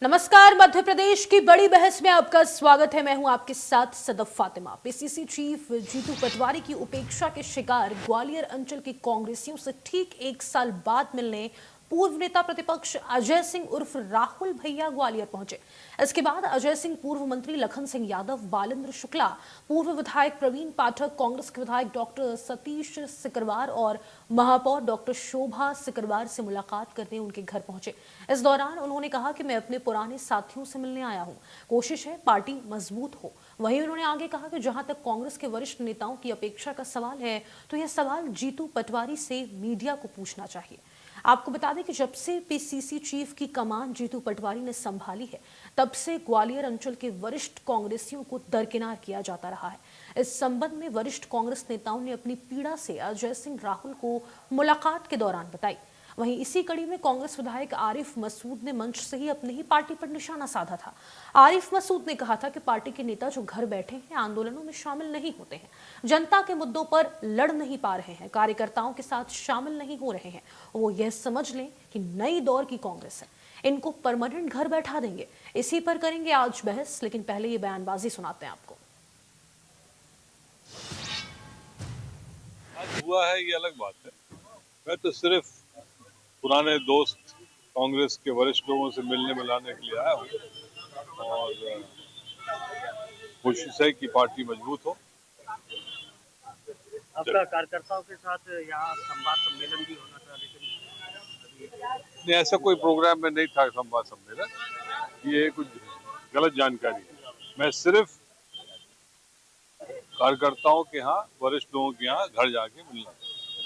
नमस्कार। मध्य प्रदेश की बड़ी बहस में आपका स्वागत है। मैं हूं आपके साथ सदफ फातिमा। पीसीसी चीफ जीतू पटवारी की उपेक्षा के शिकार ग्वालियर अंचल के कांग्रेसियों से ठीक एक साल बाद मिलने पूर्व नेता प्रतिपक्ष अजय सिंह उर्फ राहुल भैया ग्वालियर पहुंचे। इसके बाद अजय सिंह, पूर्व मंत्री लखन सिंह यादव, बालेंद्र शुक्ला, पूर्व विधायक प्रवीण पाठक, कांग्रेस के विधायक डॉक्टर सतीश सिकरवार और महापौर डॉक्टर शोभा सिकरवार से मुलाकात करने उनके घर पहुंचे। इस दौरान उन्होंने कहा कि मैं अपने पुराने साथियों से मिलने आया हूं, कोशिश है पार्टी मजबूत हो। वहीं उन्होंने आगे कहा कि जहां तक कांग्रेस के वरिष्ठ नेताओं की अपेक्षा का सवाल है, तो यह सवाल जीतू पटवारी से मीडिया को पूछना चाहिए। आपको बता दें कि जब से पीसीसी चीफ की कमान जीतू पटवारी ने संभाली है, तब से ग्वालियर अंचल के वरिष्ठ कांग्रेसियों को दरकिनार किया जाता रहा है। इस संबंध में वरिष्ठ कांग्रेस नेताओं ने अपनी पीड़ा से अजय सिंह राहुल को मुलाकात के दौरान बताई। वहीं इसी कड़ी में कांग्रेस विधायक आरिफ मसूद ने मंच से ही अपने ही पार्टी पर निशाना साधा था। आरिफ मसूद ने कहा था कि पार्टी के नेता जो घर बैठे हैं, आंदोलनों में शामिल नहीं होते हैं, जनता के मुद्दों पर लड़ नहीं पा रहे हैं, कार्यकर्ताओं के साथ शामिल नहीं हो रहे हैं। वो यह समझ लें कि नई दौर की कांग्रेस है, इनको परमानेंट घर बैठा देंगे। इसी पर करेंगे आज बहस, लेकिन पहले ये बयानबाजी सुनाते हैं आपको। आज हुआ है ये अलग बात है। मैं तो सिर्फ पुराने दोस्त कांग्रेस के वरिष्ठ लोगों से मिलने मिलाने के लिए आया हूँ और कोशिश है कि पार्टी मजबूत हो। आपका कार्यकर्ताओं के साथ यहाँ संवाद सम्मेलन भी होना था, लेकिन ऐसा कोई प्रोग्राम में नहीं था संवाद सम्मेलन, ये कुछ गलत जानकारी है। मैं सिर्फ कार्यकर्ताओं के यहाँ, वरिष्ठ लोगों के यहाँ घर जाके मिलना।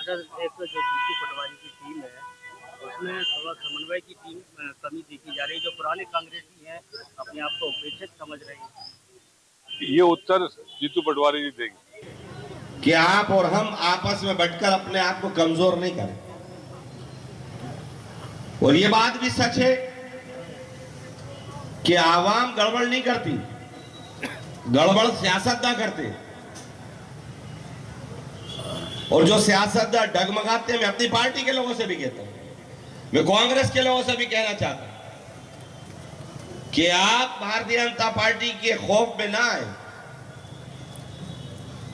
अगर एक जो जीतू पटवारी की टीम है, उसमें थोड़ा समन्वय की कमी देखी जा रही है। जो पुराने कांग्रेसी हैं अपने आप को उपेक्षित समझ रहे हैं। ये उत्तर जीतू पटवारी जी देंगे कि आप और हम आपस में बैठकर अपने आप को कमजोर नहीं करें। और ये बात भी सच है कि आवाम गड़बड़ नहीं करती, गड़बड़ सियासतदान करते। और जो सियासतदान डगमगाते हैं, मैं अपनी पार्टी के लोगों से भी कहता हूं, मैं कांग्रेस के लोगों से भी कहना चाहता हूं कि आप भारतीय जनता पार्टी के खौफ में ना आए।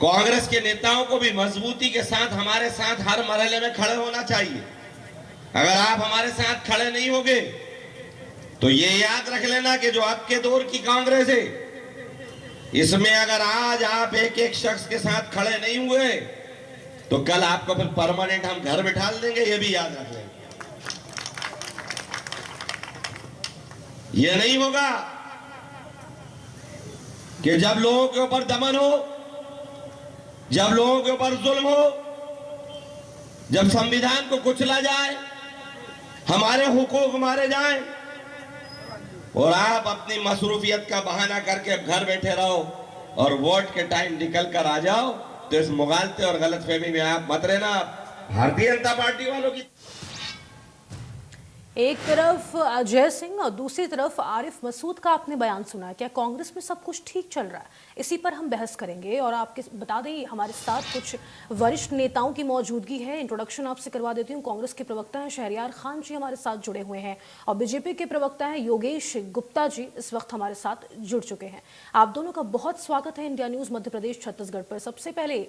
कांग्रेस के नेताओं को भी मजबूती के साथ हमारे साथ हर मरहले में खड़े होना चाहिए। अगर आप हमारे साथ खड़े नहीं होगे तो ये याद रख लेना कि जो अब के दौर की कांग्रेस है, इसमें अगर आज आप एक एक शख्स के साथ खड़े नहीं हुए तो कल आपको फिर परमानेंट हम घर बिठा देंगे। ये भी याद रख लेंगे। ये नहीं होगा कि जब लोगों के ऊपर दमन हो, जब लोगों के ऊपर जुल्म हो, जब संविधान को कुचला जाए, हमारे हुकूक मारे जाएं और आप अपनी मसरूफियत का बहाना करके घर बैठे रहो और वोट के टाइम निकल कर आ जाओ, तो इस मुगालते और गलतफहमी में आप मत रहना। भारतीय जनता पार्टी वालों की एक तरफ अजय सिंह और दूसरी तरफ आरिफ मसूद का आपने बयान सुना। क्या कांग्रेस में सब कुछ ठीक चल रहा है? इसी पर हम बहस करेंगे और आपके बता दें हमारे साथ कुछ वरिष्ठ नेताओं की मौजूदगी है। इंट्रोडक्शन आपसे करवा देती हूँ। कांग्रेस के प्रवक्ता हैं शहरयार खान जी हमारे साथ जुड़े हुए हैं और बीजेपी के प्रवक्ता हैं योगेश गुप्ता जी इस वक्त हमारे साथ जुड़ चुके हैं। आप दोनों का बहुत स्वागत है इंडिया न्यूज मध्य प्रदेश छत्तीसगढ़ पर। सबसे पहले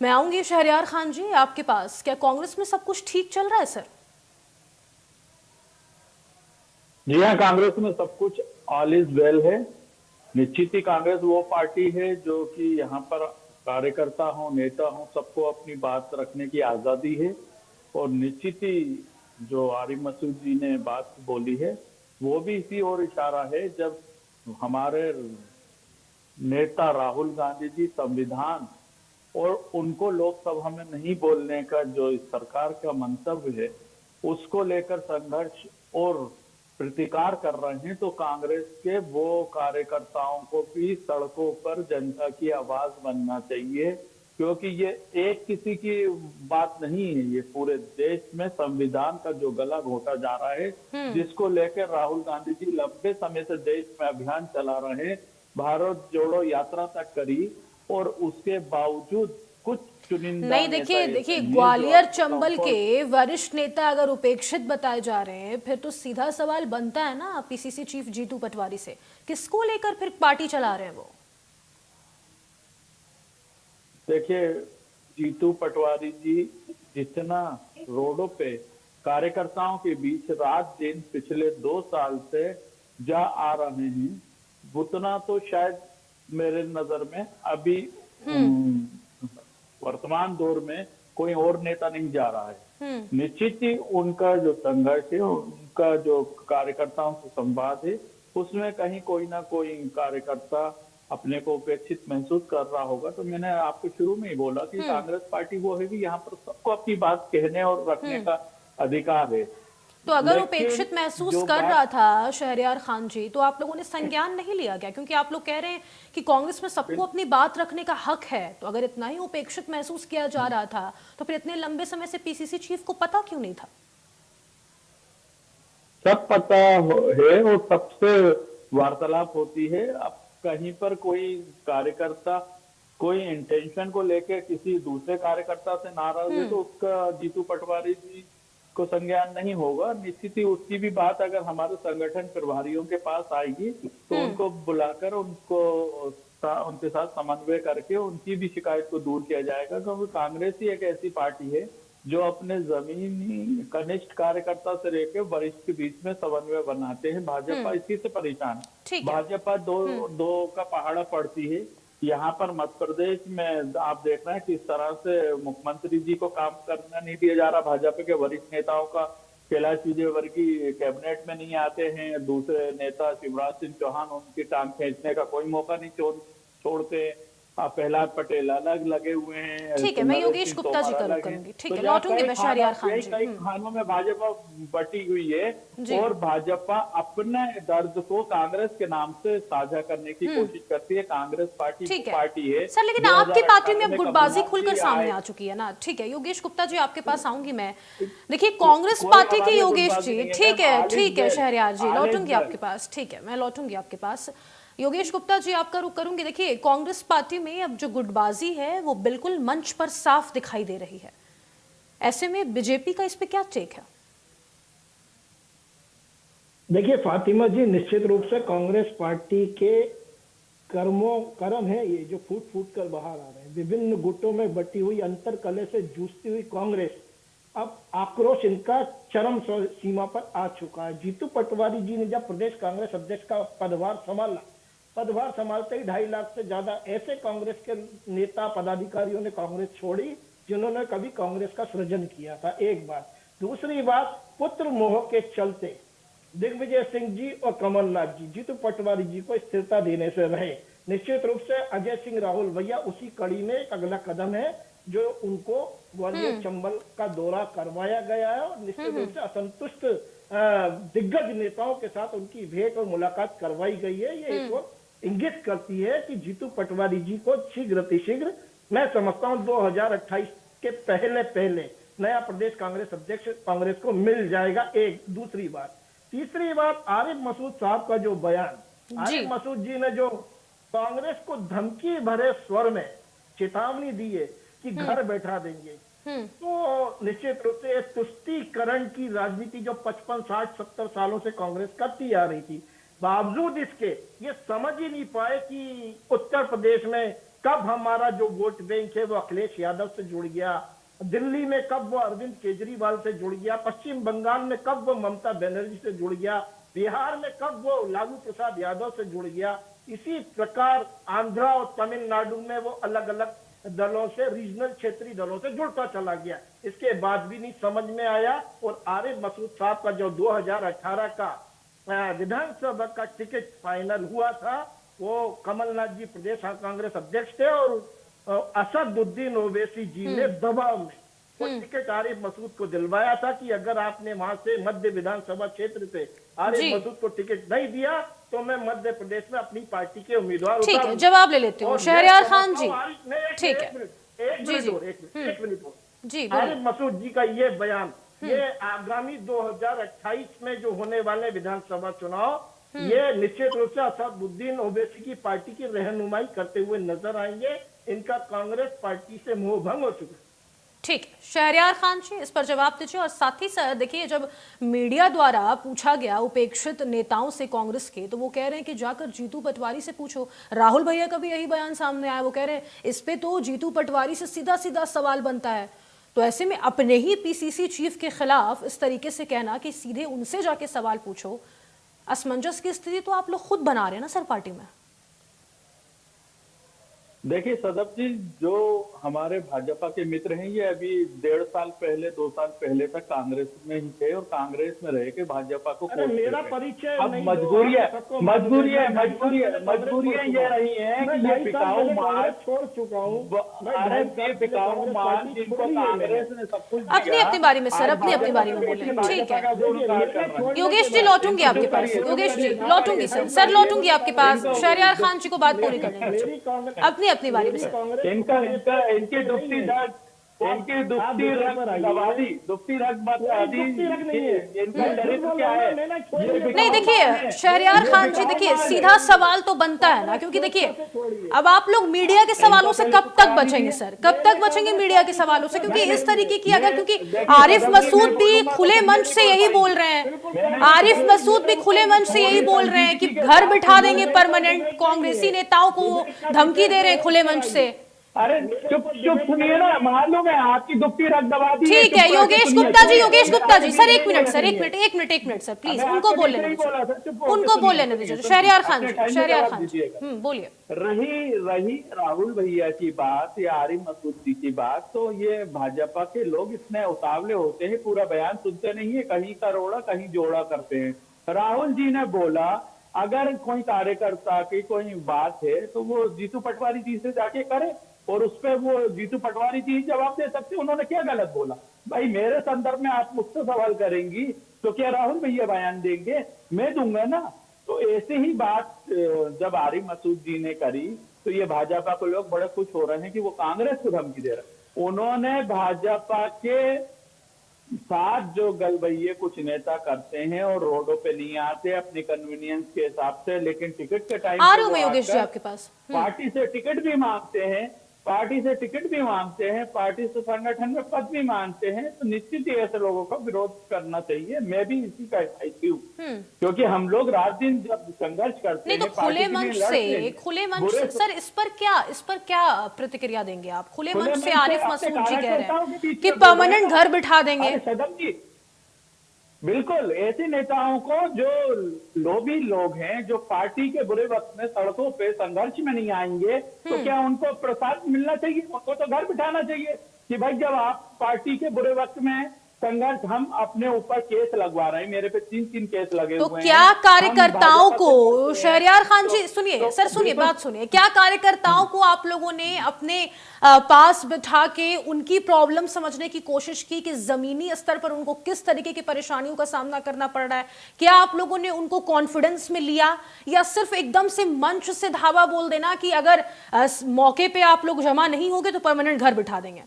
मैं आऊंगी शहरयार खान जी आपके पास। क्या कांग्रेस में सब कुछ ठीक चल रहा है सर? जी हाँ, कांग्रेस में सब कुछ ऑल इज वेल है। निश्चित ही कांग्रेस वो पार्टी है जो कि यहाँ पर कार्यकर्ता हो, नेता हो, सबको अपनी बात रखने की आजादी है। और निश्चित ही जो आरिफ मसूद जी ने बात बोली है वो भी इसी ओर इशारा है। जब हमारे नेता राहुल गांधी जी संविधान और उनको लोकसभा में नहीं बोलने का जो इस सरकार का मंतव्य है, उसको लेकर संघर्ष और प्रतिकार कर रहे हैं, तो कांग्रेस के वो कार्यकर्ताओं को भी सड़कों पर जनता की आवाज बनना चाहिए। क्योंकि ये एक किसी की बात नहीं है, ये पूरे देश में संविधान का जो गला घोटा जा रहा है, जिसको लेकर राहुल गांधी जी लंबे समय से देश में अभियान चला रहे हैं, भारत जोड़ो यात्रा तक करी, और उसके बावजूद कुछ चुनिंदा नहीं, नेता देखिए ऐसे देखिए हैं जो ग्वालियर चंबल comfort- के वरिष्ठ नेता अगर उपेक्षित बताए जा रहे हैं, फिर तो सीधा सवाल बनता है ना पीसीसी चीफ जीतू पटवारी से, किसको लेकर फिर पार्टी चला रहे हैं वो? देखिए, जीतू पटवारी जी जितना रोडों पे कार्यकर्ताओं के बीच रात दिन पिछले 2 साल से जा आ रहे हैं, उतना तो शायद मेरे नजर में अभी वर्तमान दौर में कोई और नेता नहीं जा रहा है। निश्चित ही उनका जो संघर्ष है, उनका जो कार्यकर्ताओं से संवाद है, उसमें कहीं कोई ना कोई कार्यकर्ता अपने को उपेक्षित महसूस कर रहा होगा। तो मैंने आपको शुरू में ही बोला कि कांग्रेस पार्टी वो है कि यहाँ पर सबको अपनी बात कहने और रखने का अधिकार है। तो अगर लेकिन उपेक्षित महसूस जो कर बात- रहा था शहरयार खान जी, तो आप लोगों ने संज्ञान नहीं लिया गया? क्योंकि आप लोग कह रहे हैं कि कांग्रेस में सबको अपनी बात रखने का हक है, तो अगर इतना ही उपेक्षित महसूस किया जा रहा था, तो फिर इतने लंबे समय से पीसीसी चीफ को पता क्यों नहीं था? सब पता है और सबसे वार्तालाप होती है। अब कहीं पर कोई कार्यकर्ता कोई इंटेंशन को लेके किसी दूसरे कार्यकर्ता से नाराज है, तो उसका जीतू पटवारी जी को संज्ञान नहीं होगा। निश्चित ही उसकी भी बात अगर हमारे संगठन प्रभारियों के पास आएगी, तो उनको बुलाकर उनके साथ समन्वय करके उनकी भी शिकायत को दूर किया जाएगा। क्योंकि कांग्रेस ही एक ऐसी पार्टी है जो अपने जमीनी कनिष्ठ कार्यकर्ता से लेकर वरिष्ठ के बीच में समन्वय बनाते हैं। भाजपा इसी से परेशान है। भाजपा दो का पहाड़ा पड़ती है। यहाँ पर मध्य प्रदेश में आप देख रहे हैं किस तरह से मुख्यमंत्री जी को काम करना नहीं दिया जा रहा। भाजपा के वरिष्ठ नेताओं का कैलाश विजयवर्गीय कैबिनेट में नहीं आते हैं। दूसरे नेता शिवराज सिंह चौहान उनकी टांग खींचने का कोई मौका नहीं छोड़ते। प्रहलाद पटेल अलग लगे हुए हैं। ठीक है, मैं योगेश गुप्ता जी का करूंगी। ठीक है, लौटूंगी मैं शहरयार खान जी। कई खानों में भाजपा बटी हुई है और भाजपा अपने दर्द को कांग्रेस के नाम से साझा करने की कोशिश करती है। कांग्रेस पार्टी है सर, लेकिन आपकी पार्टी में अब गुटबाजी खुलकर सामने आ चुकी है ना। ठीक है योगेश गुप्ता जी, आपके पास आऊंगी मैं। देखिए कांग्रेस पार्टी की योगेश जी, ठीक है शहरयार जी, लौटूंगी आपके पास। ठीक है, मैं लौटूंगी आपके पास। योगेश गुप्ता जी, आपका रुख करूंगी। देखिए कांग्रेस पार्टी में अब जो गुटबाजी है वो बिल्कुल मंच पर साफ दिखाई दे रही है। ऐसे में बीजेपी का इस पे क्या टेक है? देखिए फातिमा जी, निश्चित रूप से कांग्रेस पार्टी के कर्म है ये जो फूट फूट कर बाहर आ रहे हैं। विभिन्न गुटों में बटी हुई अंतर कलह से जूझती हुई कांग्रेस, अब आक्रोश इनका चरम सीमा पर आ चुका है। जीतू पटवारी जी ने जब प्रदेश कांग्रेस अध्यक्ष का पदभार संभालते ही 2.5 लाख से ज्यादा ऐसे कांग्रेस के नेता पदाधिकारियों ने कांग्रेस छोड़ी जिन्होंने कभी कांग्रेस का सृजन किया था। एक बात। दूसरी बात, पुत्र मोह के चलते दिग्विजय सिंह जी और कमलनाथ जी जीतू पटवारी जी को स्थिरता देने से रहे। निश्चित रूप से अजय सिंह राहुल भैया उसी कड़ी में एक अगला कदम है जो उनको ग्वालियर चंबल का दौरा करवाया गया है और निश्चित रूप से असंतुष्ट दिग्गज नेताओं के साथ उनकी भेंट और मुलाकात करवाई गई है। ये एक और इंगित करती है कि जीतू पटवारी जी को शीघ्र मैं समझता हूँ 2028 के पहले नया प्रदेश कांग्रेस अध्यक्ष कांग्रेस को मिल जाएगा। एक दूसरी बात। तीसरी बात, आरिफ मसूद साहब का जो बयान, आरिफ मसूद जी ने जो कांग्रेस को धमकी भरे स्वर में चेतावनी दी है कि घर बैठा देंगे, तो निश्चित रूप से तुष्टीकरण की राजनीति जो 55, 60, 70 सालों से कांग्रेस करती आ रही थी, बावजूद इसके ये समझ ही नहीं पाए कि उत्तर प्रदेश में कब हमारा जो वोट बैंक है वो अखिलेश यादव से जुड़ गया, दिल्ली में कब वो अरविंद केजरीवाल से जुड़ गया, पश्चिम बंगाल में कब वो ममता बनर्जी से जुड़ गया, बिहार में कब वो लालू प्रसाद यादव से जुड़ गया। इसी प्रकार आंध्रा और तमिलनाडु में वो अलग अलग दलों से, रीजनल क्षेत्रीय दलों से जुड़ता चला गया। इसके बाद भी नहीं समझ में आया और आरिफ मसूद साहब का जो 2018 का विधानसभा का टिकट फाइनल हुआ था, वो कमलनाथ जी प्रदेश कांग्रेस अध्यक्ष थे और असदुद्दीन ओवैसी जी ने दबाव में वो टिकट आरिफ मसूद को दिलवाया था कि अगर आपने वहां से मध्य विधानसभा क्षेत्र से आरिफ मसूद को टिकट नहीं दिया तो मैं मध्य प्रदेश में अपनी पार्टी के उम्मीदवार। ठीक है, जवाब ले लेती हूँ शहरयार खान जी। ठीक है, एक मिनट जी। आरिफ मसूद जी का ये बयान, ये आगामी 2028 में जो होने वाले विधानसभा चुनाव, ये निश्चित रूप से असदुद्दीन ओवैसी की पार्टी की रहनुमाई करते हुए नजर आएंगे। इनका कांग्रेस पार्टी से मोह भंग हो चुका है। ठीक है, शहरयार खान जी इस पर जवाब दीजिए। और साथ ही साथ देखिए, जब मीडिया द्वारा पूछा गया उपेक्षित नेताओं से कांग्रेस के, तो वो कह रहे हैं कि जाकर जीतू पटवारी से पूछो। राहुल भैया का भी यही बयान सामने आया, वो कह रहे हैं इस पे तो जीतू पटवारी से सीधा सीधा सवाल बनता है। तो ऐसे में अपने ही पीसीसी चीफ के खिलाफ इस तरीके से कहना कि सीधे उनसे जाके सवाल पूछो, असमंजस की स्थिति तो आप लोग खुद बना रहे हैं ना सर पार्टी में। देखिए सदफ जी, जो हमारे भाजपा के मित्र हैं ये अभी 1.5 साल पहले 2 साल पहले तक कांग्रेस में ही थे और कांग्रेस में रह के भाजपा को अरे कोसते मेरा थे। परिचय अब नहीं मजबूरी दो, है, सबको मजबूरियां मैं ये रही है मैं कि ये 2.5 साल बिकाऊ पहले माल, कांग्रेस छोड़ चुका हूँ। मैं अरे 2.5 साल ये पहले बिकाऊ कांग्रेस माल पार्टी जिनको छोड़ी है मैंने। कांग्रेस ने सब कुछ अपनी दिया, अपनी बारी में सर, आज अपनी अपनी भाजपा बारी में के बोलें। भाजपा ठीक का है, जो कार्य कर रहा है। योगेश जी लौटूंगी आपके पास। योगेश जी लौटूंगी सर लौटूंगी आपके पास। शहरयार खान जी को बात पूरी कर देंगे, मेरी कांग्रेस अपनी अपनी बारी में सर। इनकी दुखती रग बता दी, इनका चरित्र क्या है? नहीं देखिए शहरयार खान जी, देखिए सीधा सवाल तो बनता है ना, क्योंकि देखिए अब आप लोग मीडिया के सवालों से कब तक बचेंगे सर, कब तक बचेंगे मीडिया के सवालों से? क्योंकि इस तरीके की अगर, क्योंकि आरिफ मसूद भी खुले मंच से यही बोल रहे हैं, आरिफ मसूद भी खुले मंच से यही बोल रहे हैं कि घर बिठा देंगे परमानेंट, कांग्रेसी नेताओं को धमकी दे रहे हैं खुले मंच से। अरे चुप सुनिए ना, मालूम है आपकी दुखती रग दबा दी। ठीक है योगेश गुप्ता जी, योगेश गुप्ता जी सर, एक मिनट सर, एक मिनट सर प्लीज, उनको बोल लेने दीजिए, उनको बोल लेने दीजिए। शहरयार खान जी बोलिए। रही राहुल भैया की बात या आरिफ मसूद जी की बात, तो ये भाजपा के लोग इतने उतावले होते हैं, पूरा बयान सुनते नहीं है, कहीं का रोड़ा कहीं जोड़ा करते हैं। राहुल जी ने बोला अगर कोई कार्यकर्ता की कोई बात है तो वो जीतू पटवारी जी से जाके करे, और उस पर वो जीतू पटवारी जी जवाब दे सकते। उन्होंने क्या गलत बोला? भाई मेरे संदर्भ में आप मुझसे सवाल करेंगी तो क्या राहुल भैया बयान देंगे? मैं दूंगा ना। तो ऐसे ही बात जब आरिफ मसूद जी ने करी तो ये भाजपा को लोग बड़े खुश हो रहे हैं कि वो कांग्रेस को धमकी दे रहे हैं। उन्होंने भाजपा के साथ जो गलबैये कुछ नेता करते हैं और रोडों पे नहीं आते अपनी कन्वीनियंस के हिसाब से, लेकिन टिकट के टाइम आ रही हूं मैं योगेश जी आपके पास। पार्टी से टिकट भी मांगते हैं, पार्टी से संगठन में पद भी मांगते हैं, तो निश्चित ही ऐसे लोगों का विरोध करना चाहिए। मैं भी इसी का हिस्सा हूँ, क्योंकि हम लोग रात दिन जब संघर्ष करते नहीं हैं तो खुले मंच से सर इस पर क्या प्रतिक्रिया देंगे आप? खुले मंच से आरिफ मसूद जी कह रहे हैं कि परमानेंट घर बिठा देंगे। सदम जी बिल्कुल ऐसे नेताओं को जो लोभी लोग हैं, जो पार्टी के बुरे वक्त में सड़कों पे संघर्ष में नहीं आएंगे, तो क्या उनको प्रसाद मिलना चाहिए? उनको तो घर बिठाना चाहिए कि भाई जब आप पार्टी के बुरे वक्त में संघर्ष, हम अपने ऊपर केस लगवा रहे हैं, मेरे पे 3 केस लगे तो हुए हैं। क्या कार्यकर्ताओं को, शहरयार खान जी सुनिए सर, सुनिए बात सुनिए, क्या कार्यकर्ताओं को आप लोगों ने अपने पास बिठा के उनकी प्रॉब्लम समझने की कोशिश की कि जमीनी स्तर पर उनको किस तरीके की परेशानियों का सामना करना पड़ रहा है? क्या आप लोगों ने उनको कॉन्फिडेंस में लिया, या सिर्फ एकदम से मंच से धावा बोल देना कि अगर मौके पे आप लोग जमा नहीं होंगे तो परमानेंट घर बिठा देंगे?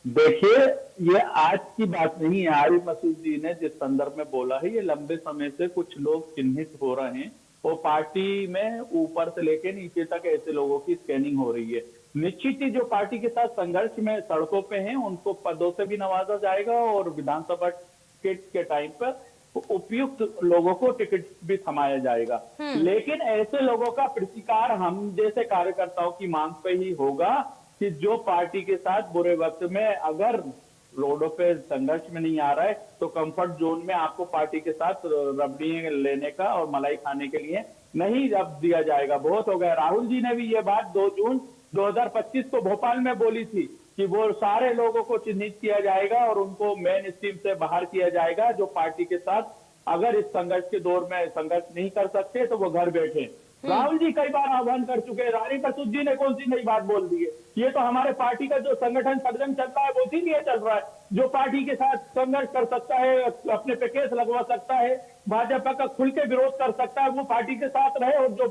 देखिए ये आज की बात नहीं है। आरिफ मसूद जी ने जिस संदर्भ में बोला है, ये लंबे समय से कुछ लोग चिन्हित हो रहे हैं, वो पार्टी में ऊपर से लेके नीचे तक ऐसे लोगों की स्कैनिंग हो रही है। निश्चित ही जो पार्टी के साथ संघर्ष में सड़कों पे हैं उनको पदों से भी नवाजा जाएगा, और विधानसभा टिकट के टाइम पर उपयुक्त लोगों को टिकट भी थमाया जाएगा। लेकिन ऐसे लोगों का प्रतिकार हम जैसे कार्यकर्ताओं की मांग पे ही होगा कि जो पार्टी के साथ बुरे वक्त में अगर रोडों पे संघर्ष में नहीं आ रहा है, तो कंफर्ट जोन में आपको पार्टी के साथ रबड़ी लेने का और मलाई खाने के लिए नहीं रब दिया जाएगा। बहुत हो गया। राहुल जी ने भी ये बात 2 जून 2025 को भोपाल में बोली थी कि वो सारे लोगों को चिन्हित किया जाएगा और उनको मेन स्ट्रीम से बाहर किया जाएगा, जो पार्टी के साथ अगर इस संघर्ष के दौर में संघर्ष नहीं कर सकते तो वो घर बैठे। राहुल जी कई बार आह्वान कर चुके हैं, आरिफ मसूद जी ने कौन सी नई बात बोल दी है? ये तो हमारे पार्टी का जो संगठन षडयंत्र चलता है वो उसी लिए चल रहा है। जो पार्टी के साथ संघर्ष कर सकता है, अपने पे केस लगवा सकता है, भाजपा का खुल के विरोध कर सकता है, वो पार्टी के साथ रहे। और जो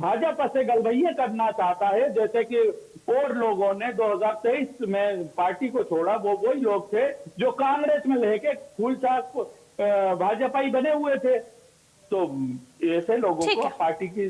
भाजपा से गलबैये करना चाहता है, जैसे कि और लोगों ने 2023 में पार्टी को छोड़ा, वो वही लोग थे जो कांग्रेस में लेके फूल छाप भाजपाई बने हुए थे। तो ऐसे लोगों ठीक को है। पार्टी को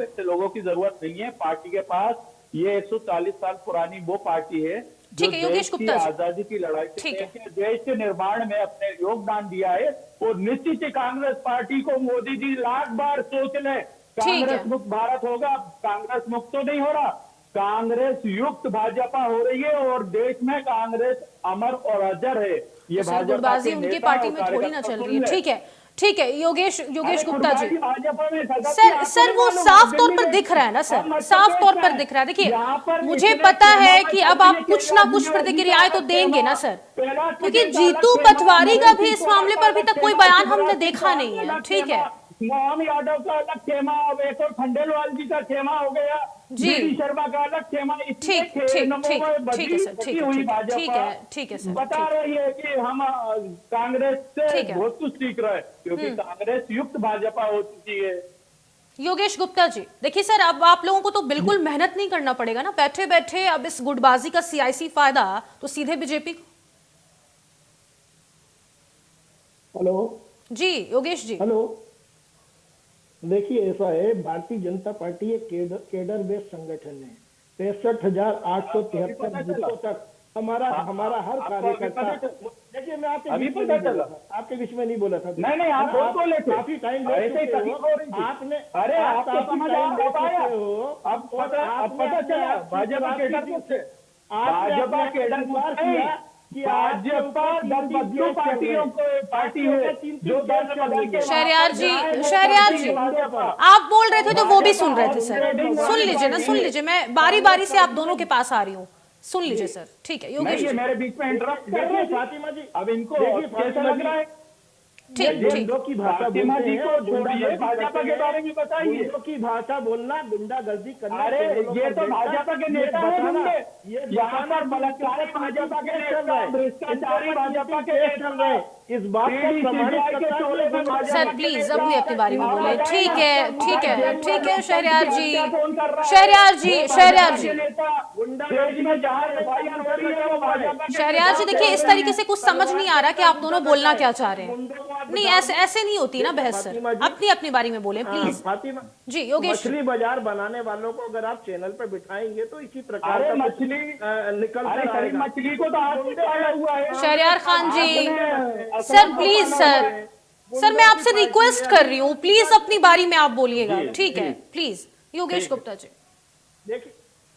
ऐसे लोगों की जरूरत नहीं है। पार्टी के पास ये 140 साल पुरानी वो पार्टी है जो ठीक है, योगेश देश की गुप्ता जी। आजादी की लड़ाई ठीक है। के देश के निर्माण में अपने योगदान दिया है। और निश्चित ही कांग्रेस पार्टी को मोदी जी लाख बार सोच ले, कांग्रेस मुक्त भारत होगा। कांग्रेस मुक्त तो नहीं हो रहा, कांग्रेस युक्त भाजपा हो रही है और देश में कांग्रेस अमर और अजर है। ये सर भाजपा गुटबाजी के उनकी नेता पार्टी और में थोड़ी ना कार्यकर्ता चल सुन रही है। ले। ठीक है योगेश गुप्ता जी। भाजपा में सदस्य सर आपको सर नहीं वो मालूम, साफ तौर दिल्ली पर में दिख रहा है ना सर, हम साफ मध्य तौर प्रदेश पर में दिख रहा है। यहाँ देखिए पर मुझे इतने पता है खेमा कि में अब आप चलने कुछ के ना बाद कुछ जो प्रतिक्रियाएं तो अधिकार देंगे ना खेमा, सर, पहला क्योंकि खेमा, जीतू खेमा, पटवारी का भी इस खेमा, मामले पर अभी तक कोई खेमा, बयान हमने शिवराज देखा सिंह नहीं है। का ठीक है खेमा, मोहन यादव का अलग खेमा, अब एक और खंडेलवाल जी का खेमा हो गया, जी। बीडी शर्मा का अलग खेमा। ठीक है सर, ठीक है ठीक है सर, बता ठीक है। रही है कि हम कांग्रेस से ठीक है। बहुत कुछ सीख रहे हैं, क्योंकि कांग्रेस युक्त भाजपा हो चुकी है। योगेश गुप्ता जी देखिए सर, अब आप लोगों को तो बिल्कुल मेहनत नहीं करना पड़ेगा ना, बैठे बैठे अब इस गुटबाजी का सियासी फायदा तो सीधे बीजेपी। हेलो जी योगेश जी। हेलो, देखिए ऐसा है, भारतीय जनता पार्टी एक केडर बेस्ड संगठन है। 63,873 बूथों तक हमारा हर कार्यकर्ता। देखिए मैं आपके बीच में नहीं बोला था, आपके बीच में नहीं बोला था। नहीं आप बहुत बोले थे, काफी टाइम ऐसे ही तकलीफ हो रही थी। आपने, अरे आपको काफी समझ टाइम ले आ आया। चुके हो। अब पता चला भाजपा केडर से, भाजपा केडर कि भाजपा दल बदलू पार्टियों को पार्टी है जो दल बदल। शहरयार जी आप बोल रहे थे तो वो भी सुन रहे थे सर, सुन लीजिए ना, सुन लीजिए, मैं बारी बारी से आप दोनों के पास आ रही हूँ, सुन लीजिए सर। ठीक है योगेश ये जी। मेरे बीच में इंटरप्ट कर रहे हैं फातिमा जी। अब इनको कैसा लग रहा है? ठीक गुंडों की भाषा फातिमा बोलते जी हैं, को छोड़िए, भाजपा के बारे में बताइए। गुंडों की भाषा बोलना, गुंडागर्दी करना। अरे ये तो भाजपा के नेता हैं गुंडे, यहाँ पर बलात्कार भाजपा के नेता, भ्रष्टाचारी भाजपा के चल रहे हैं। इस बात को प्रमाणित करता है सर प्लीज अब भी अपनी बारी में बोले। ठीक है शहरयार जी शहरयार जी देखिए इस तरीके से कुछ समझ नहीं आ रहा कि आप दोनों बोलना क्या चाह रहे हैं। नहीं ऐसे नहीं होती ना बहस सर, अपनी अपनी बारी में बोले प्लीज। फातिमा जी योगेश। मछली बाजार बनाने वालों को अगर आप चैनल पर बिठाएंगे तो इसी प्रकार का मछली निकल अरे मछली को तो हाथ से आया हुआ है। शहरयार खान जी सर प्लीज सर मैं आपसे रिक्वेस्ट कर रही हूँ, प्लीज अपनी बारी में आप बोलिएगा। ठीक है प्लीज योगेश गुप्ता जी।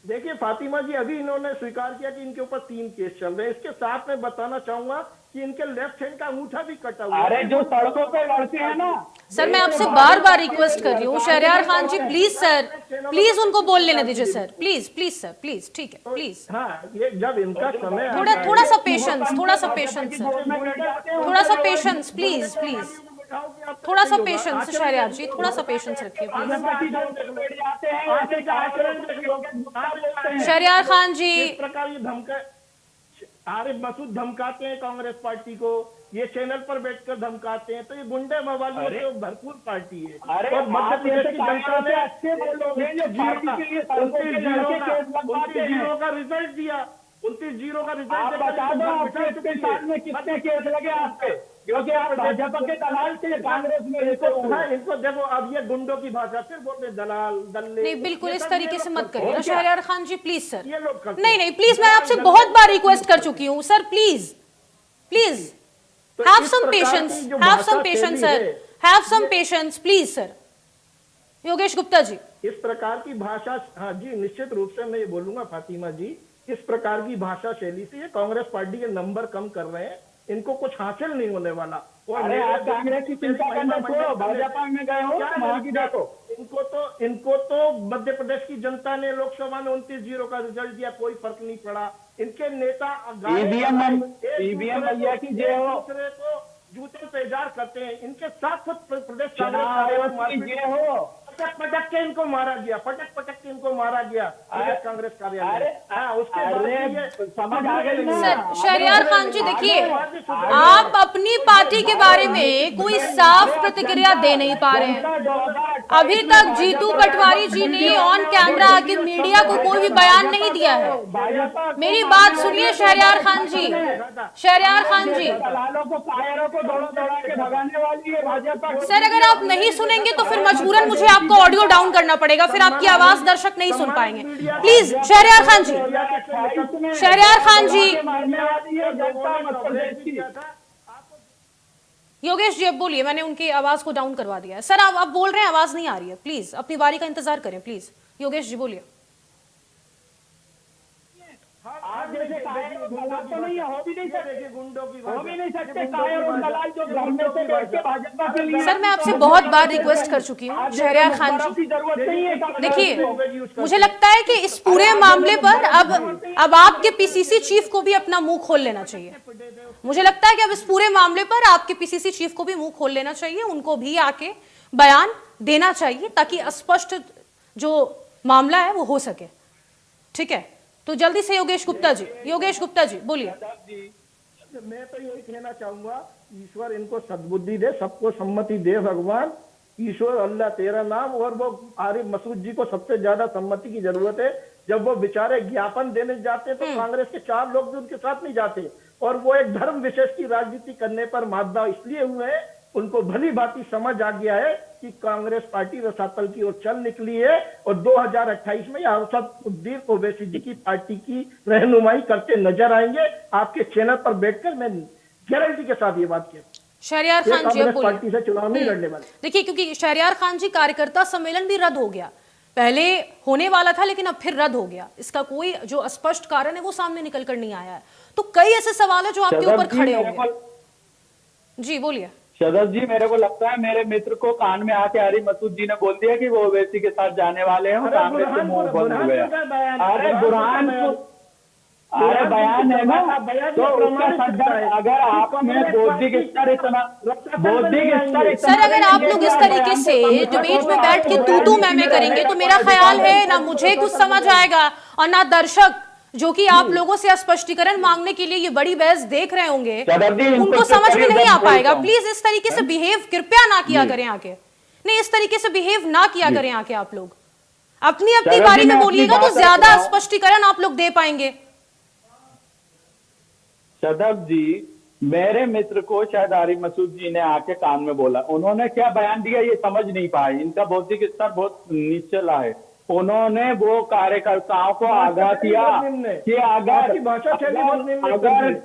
देखिए फातिमा जी, अभी इन्होंने स्वीकार किया कि इनके ऊपर 3 केस चल रहे हैं। इसके साथ मैं बताना चाहूंगा कि इनके लेफ्ट हैंड का अंगूठा भी कटा हुआ है। अरे जो सड़कों पे लड़ते हैं ना सर मैं आपसे बार बार रिक्वेस्ट कर रही हूँ शहरयार खान जी, प्लीज सर, प्लीज उनको बोल लेने दीजिए सर, प्लीज सर, प्लीज। ठीक है प्लीज हाँ, ये जब इनका समय थोड़ा सा पेशेंस सर, थोड़ा सा पेशेंस प्लीज थोड़ा सा पेशेंस शहरयार जी, थोड़ा सा पेशेंस रखिए प्लीज। शहरयार खान जी इस प्रकार ये आरिफ मसूद धमकाते हैं कांग्रेस पार्टी को, ये चैनल पर बैठकर धमकाते हैं, तो ये गुंडे मवालियों से भरपूर पार्टी है। और मध्य प्रदेश की जनता ने अच्छे बोलोगे 29-0 का रिजल्ट दिया, 29-0 का रिजल्ट। आप बता दो आपके साथ में कितने केस लगे आप पे, क्योंकि आप भाजपा के दलाल थे कांग्रेस में। इनको देखो, अब ये गुंडों की भाषा फिर बोलते दलाल दल्ले। नहीं बिल्कुल इस तरीके से मत करिए ना शहरयार खान जी, प्लीज सर। ये लोग करते नहीं प्लीज, मैं आपसे बहुत बार रिक्वेस्ट कर चुकी हूँ sir, please have some patience sir, have some patience please sir. Yogesh Gupta ji इस प्रकार की भाषा, हाँ जी निश्चित रूप से मैं ये बोलूंगा फातिमा जी, इस प्रकार की भाषा शैली से ये कांग्रेस पार्टी के नंबर कम कर रहे हैं, इनको कुछ हासिल नहीं होने वाला। और अरे आप कांग्रेस की चिंता करना छोड़ो, भाजपा में गए हो वहां की देखो। इनको तो मध्य प्रदेश की जनता ने लोकसभा में 29-0 का रिजल्ट दिया, कोई फर्क नहीं पड़ा। इनके नेता ईवीएम भैया की जय हो, दूसरे को जूते पेजार करते हैं। इनके साथ प्रदेश जय हो। पटक पटक के इनको मारा गया, पटक पटक के इनको मारा गया प्रदेश कांग्रेस कार्यालय अरे, में। हाँ, उसके बाद ये समझ आ गई ना। सर शहरयार खान जी देखिए, आप अपनी पार्टी के बारे में कोई साफ प्रतिक्रिया दे नहीं पा रहे हैं। अभी तक जीतू पटवारी जी ने ऑन कैमरा आके मीडिया को कोई भी बयान नहीं दिया है। मेरी बात सुनिए शहरयार खान जी, शहरयार खान जी। दलालों को, कायरों को दौड़ा दौड़ा के भगाने वाली है भाजपा। सर अगर आप नहीं सुनेंगे तो फिर मजबूरन मुझे आपको ऑडियो डाउन करना पड़ेगा, फिर आपकी आवाज दर्शक नहीं सुन पाएंगे। प्लीज शहरयार खान जी, शहरयार खान जी। योगेश जी अब बोलिए, मैंने उनकी आवाज को डाउन करवा दिया है। सर आप बोल रहे हैं, आवाज नहीं आ रही है, प्लीज अपनी बारी का इंतजार करें प्लीज। योगेश जी बोलिए। आप जैसे कायर और दलाल तो नहीं है, हो भी नहीं सकते, हो भी नहीं सकते कायर और दलाल जो घर में से बैठ के भाजपा के लिए। सर मैं आपसे बहुत बार रिक्वेस्ट कर चुकी हूँ शहरयार खान जी। जरूरत नहीं है। देखिए मुझे लगता है कि इस पूरे मामले पर अब आपके पीसीसी चीफ को भी अपना मुंह खोल लेना चाहिए। मुझे लगता है कि अब इस पूरे मामले पर आपके पीसीसी चीफ को भी मुंह खोल लेना चाहिए, उनको भी आके बयान देना चाहिए ताकि स्पष्ट जो मामला है वो हो सके। ठीक है, तो जल्दी से योगेश गुप्ता जी, योगेश गुप्ता जी बोलिए। मैं तो यही कहना चाहूंगा, ईश्वर इनको सद्बुद्धि दे, सबको सम्मति दे भगवान। ईश्वर अल्लाह तेरा नाम। और वो आरिफ मसूद जी को सबसे ज्यादा सम्मति की जरूरत है। जब वो बेचारे ज्ञापन देने जाते तो कांग्रेस के 4 लोग भी उनके साथ नहीं जाते, और वो एक धर्म विशेष की राजनीति करने पर मादा इसलिए हुए हैं, उनको भली भांति समझ आ गया है कि कांग्रेस पार्टी रसातल की ओर चल निकली है और 2028 में असदुद्दीन ओवैसी जी की पार्टी की रहनुमाई करते नजर आएंगे। आपके चैनल पर बैठकर मैं गारंटी के साथ ये बात कहता हूं। शहरयार खान जी अब पार्टी बोलिए। से चुनाव नहीं लड़ने वाले। देखिए क्योंकि शहरयार खान जी कार्यकर्ता सम्मेलन भी रद्द हो गया, पहले होने वाला था लेकिन अब फिर रद्द हो गया। इसका कोई जो स्पष्ट कारण है वो सामने निकल कर नहीं आया है। तो कई ऐसे सवाल है जो आपके ऊपर खड़े होंगे। जी बोलिए। शरद जी, मेरे को लगता है मेरे मित्र को कान में आके आरिफ मसूद जी ने बोल दिया कि वो ओवैसी के साथ जाने वाले हैं, कांग्रेस से मुंह बंद हो गया। अरे बुरहान, अरे बयान है ना, तो उसका सदर अगर आप में बौद्धिक स्तर इतना सर अगर आप लोग इस तरीके से डिबेट में बैठ के तू मैं करेंगे तो मेरा ख्याल है ना मुझे कुछ समझ आएगा और ना दर्शक जो कि आप लोगों से स्पष्टीकरण मांगने के लिए ये बड़ी बहस देख रहे होंगे उनको समझ में नहीं आ पाएगा। प्लीज इस तरीके से बिहेव कृपया ना किया करें आके, नहीं इस तरीके से बिहेव ना किया करें आके। आप लोग अपनी अपनी बारी में बोलिएगा तो ज्यादा स्पष्टीकरण आप लोग दे पाएंगे। सदब जी, मेरे मित्र को शायद आरिफ मसूद जी ने आके कान में बोला, उन्होंने क्या बयान दिया ये समझ नहीं पाए, इनका बौद्धिक स्तर बहुत निचला है। उन्होंने वो कार्यकर्ताओं को आगाह किया कि अगर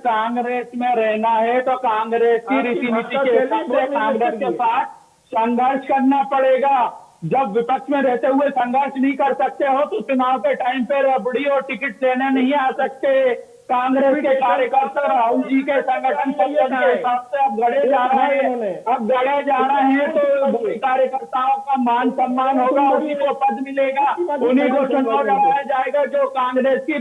कांग्रेस में रहना है तो कांग्रेस की रीति नीति के हिसाब से कांग्रेस के साथ संघर्ष करना पड़ेगा। जब विपक्ष में रहते हुए संघर्ष नहीं कर सकते हो तो चुनाव के टाइम पे रबड़ी और टिकट लेने नहीं आ सकते। कांग्रेस के कार्यकर्ता राहुल जी के संगठन के हिसाब से अब गड़े जा रहे हैं, अब गड़े जा रहे हैं तो कार्यकर्ताओं का मान सम्मान होगा, उन्हीं को पद मिलेगा, उन्हीं को चुनाव लड़ाया जाएगा जो कांग्रेस की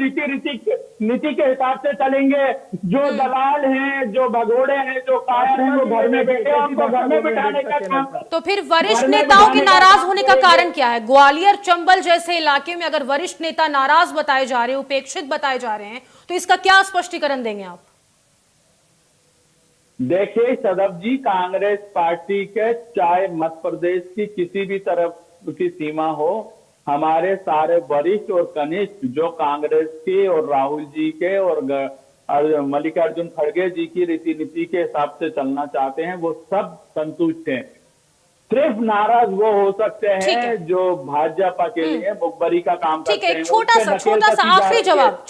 नीति के हिसाब से चलेंगे। जो दलाल हैं, जो भगोड़े हैं, जो कायर हैं, वो घर में बैठे, उनको घर में बिठाने का काम। तो फिर वरिष्ठ नेताओं के नाराज होने का कारण क्या है? ग्वालियर चंबल जैसे इलाके में अगर वरिष्ठ नेता नाराज बताए जा रहे हैं, उपेक्षित बताए जा रहे हैं, तो इसका क्या स्पष्टीकरण देंगे आप? देखिए सदब जी, कांग्रेस पार्टी के चाहे मध्य प्रदेश की किसी भी तरफ की सीमा हो, हमारे सारे वरिष्ठ और कनिष्ठ जो कांग्रेस के और राहुल जी के और मल्लिकार्जुन खड़गे जी की रीति नीति के हिसाब से चलना चाहते हैं, वो सब संतुष्ट हैं। सिर्फ नाराज वो हो सकते हैं जो भाजपा के लिए मुखबरी का काम करते हैं। ठीक है, छोटा सा आखिरी जवाब,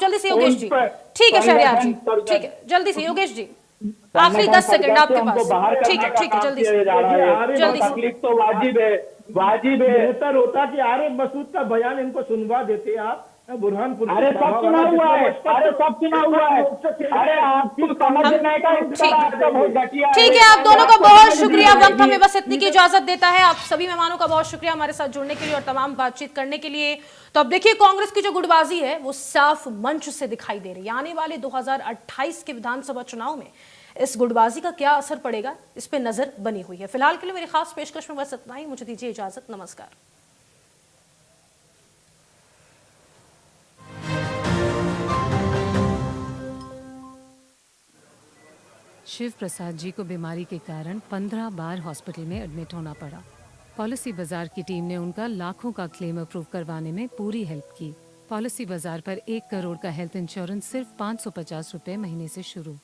जल्दी से योगेश जी। ठीक है शहरयार जी, ठीक है जल्दी से योगेश जी, आखिरी 10 सेकंड आपके पास। ठीक है जल्दी से जल्दी से। तकलीफ तो वाजिब है। बेहतर होता कि आरिफ मसूद का बयान इनको सुनवा देते आप। बुरहानपुर, अरे सब सुना हुआ है, अरे सब सुना हुआ है, अरे आपको समझने का ठीक है। आप दोनों का बहुत शुक्रिया। वक्त हमें बस इतनी की इजाजत देता है। आप सभी मेहमानों का बहुत शुक्रिया हमारे साथ जुड़ने के लिए और तमाम बातचीत करने के लिए। तो अब देखिए कांग्रेस की जो गुटबाजी है वो साफ मंच से दिखाई दे रही है। आने वाले 2028 के विधानसभा चुनाव में इस गुटबाजी का क्या असर पड़ेगा, इस पे नजर बनी हुई है। फिलहाल के लिए मेरी खास पेशकश में बस इतना ही। मुझे दीजिए इजाजत। नमस्कार। शिव प्रसाद जी को बीमारी के कारण 15 बार हॉस्पिटल में एडमिट होना पड़ा। पॉलिसी बाजार की टीम ने उनका लाखों का क्लेम अप्रूव करवाने में पूरी हेल्प की। पॉलिसी बाजार पर 1 करोड़ का हेल्थ इंश्योरेंस सिर्फ 550 रुपए महीने से शुरू।